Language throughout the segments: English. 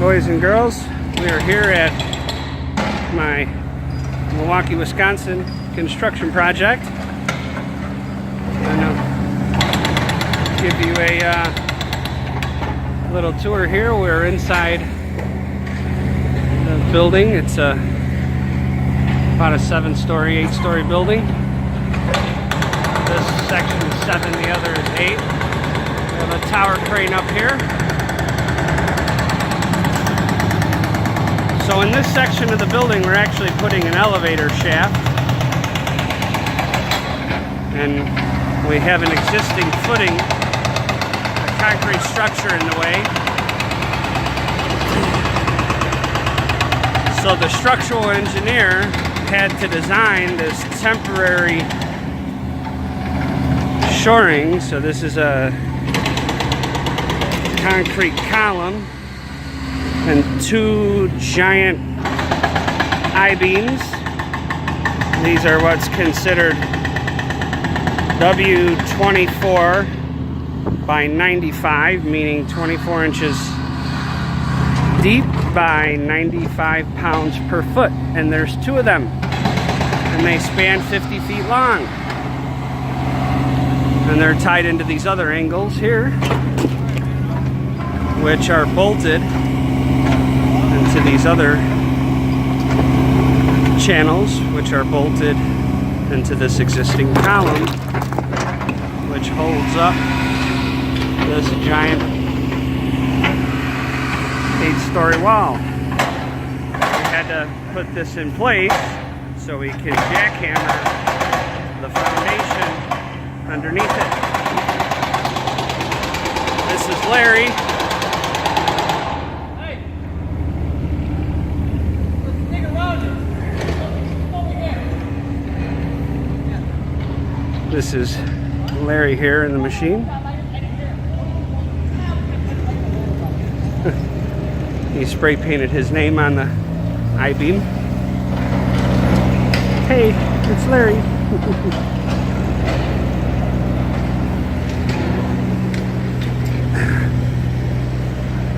Boys and girls, we are here at my Milwaukee, Wisconsin construction project. I'm going to give you a little tour here. We're inside the building. It's about a 7-story, 8-story building. This section is 7, the other is 8. We have a tower crane up here. So in this section of the building, we're actually putting an elevator shaft. And we have an existing footing, a concrete structure in the way. So the structural engineer had to design this temporary shoring. So this is a concrete column and 2 giant I-beams. These are what's considered W24 by 95, meaning 24 inches deep by 95 pounds per foot. And there's 2 of them. And they span 50 feet long. And they're tied into these other angles here, which are bolted into these other channels, which are bolted into this existing column, which holds up this giant 8-story wall. We had to put this in place so we can jackhammer the foundation underneath it. This is Larry. This is Larry here in the machine. He spray painted his name on the I-beam. Hey, it's Larry.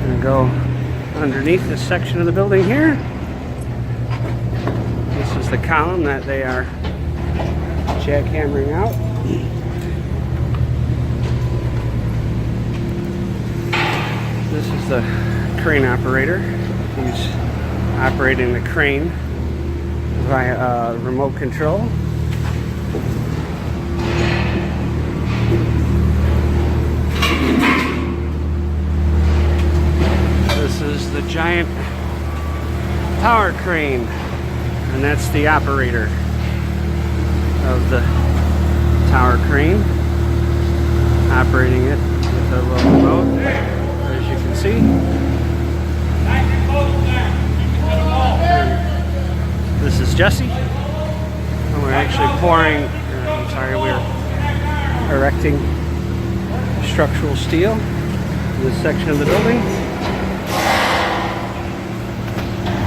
And go underneath this section of the building here. This is the column that they are jackhammering out. This is the crane operator. He's operating the crane via remote control. This is the giant tower crane, and that's the operator of the tower crane, operating it with a little remote, as you can see. And this is Jesse, and we're actually pouring, we're erecting structural steel in this section of the building.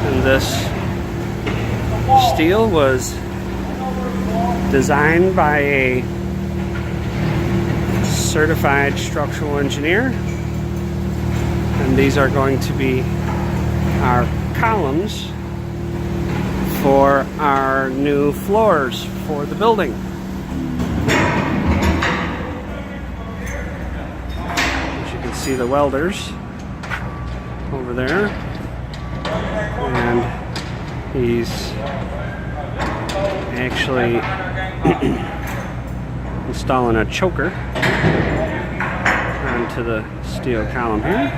And this steel was designed by a certified structural engineer, and these are going to be our columns for our new floors for the building. As you can see, the welders over there, and he's actually installing a choker onto the steel column here.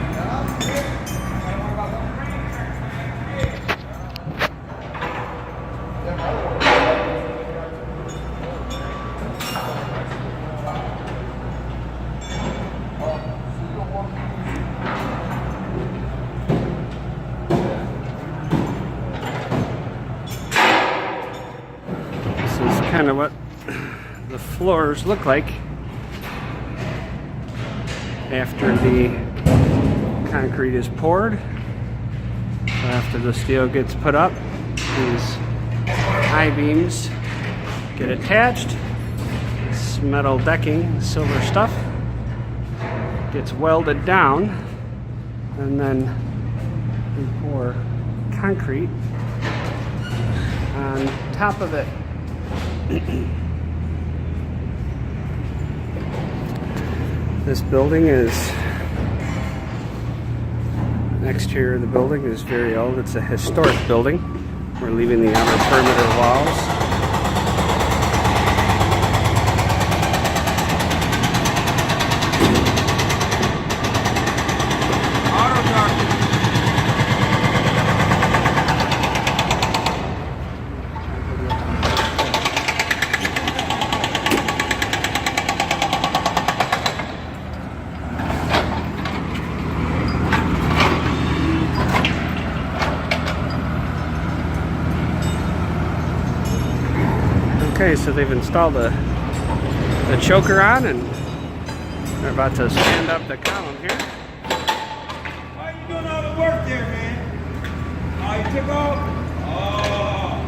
This is kind of what the floors look like after the concrete is poured. So after the steel gets put up, these I-beams get attached. This metal decking, silver stuff, gets welded down, and then We pour concrete on top of it. This building is, the exterior of the building is very old. It's a historic building. We're leaving the outer perimeter walls. Okay, so they've installed the choker on, and they're about to stand up the column here. Why are you doing all the work there, man? Oh, you took off? Oh.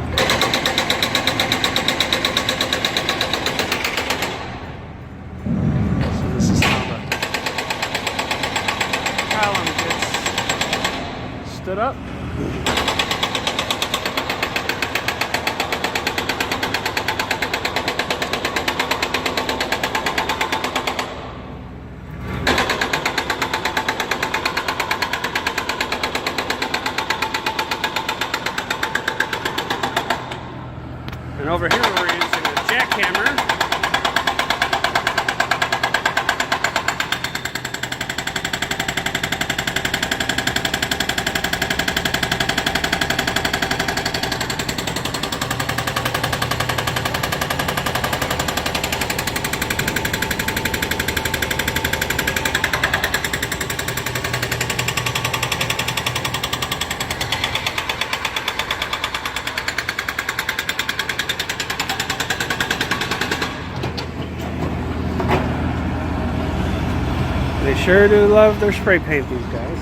So this is how the column gets stood up. And over here we're using a jackhammer. They sure do love their spray paint, these guys.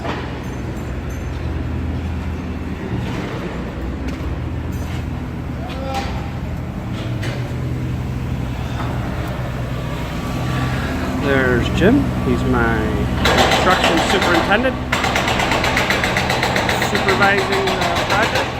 There's Jim. He's my construction superintendent, supervising the project.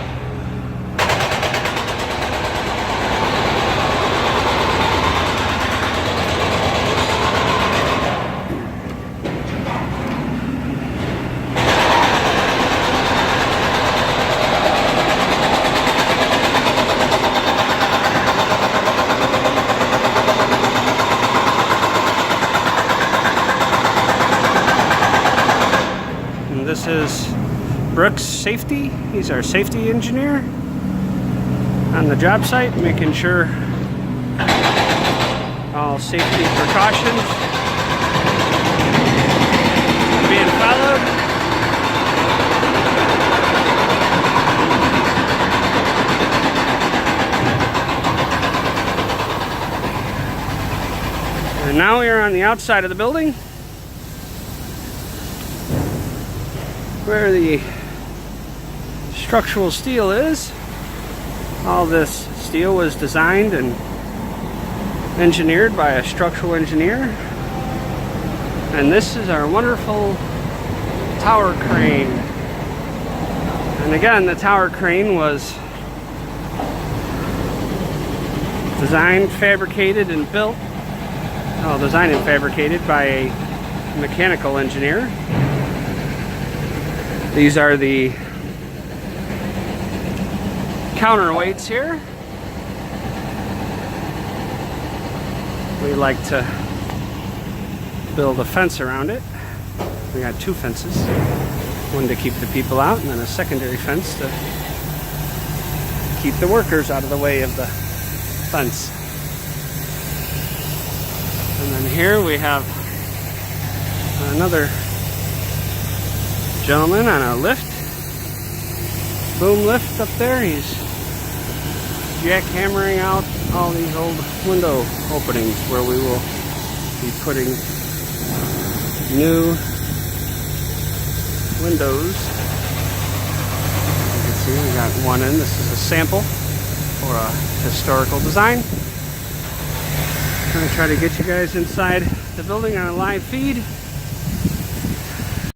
This is Brooks Safety. He's our safety engineer on the job site, making sure all safety precautions are being followed. And now we are on the outside of the building, where the structural steel is. All this steel was designed and engineered by a structural engineer. And this is our wonderful tower crane. And again, the tower crane was designed, fabricated, and built. Well, designed and fabricated by a mechanical engineer. These are the counterweights here. We like to build a fence around it. We got two fences. One to keep the people out, and then a secondary fence to keep the workers out of the way of the fence. And then here we have another gentleman on a lift, boom lift up there. He's jackhammering out all these old window openings where we will be putting new windows. You can see we got one in. This is a sample for a historical design. I'm going to try to get you guys inside the building on a live feed.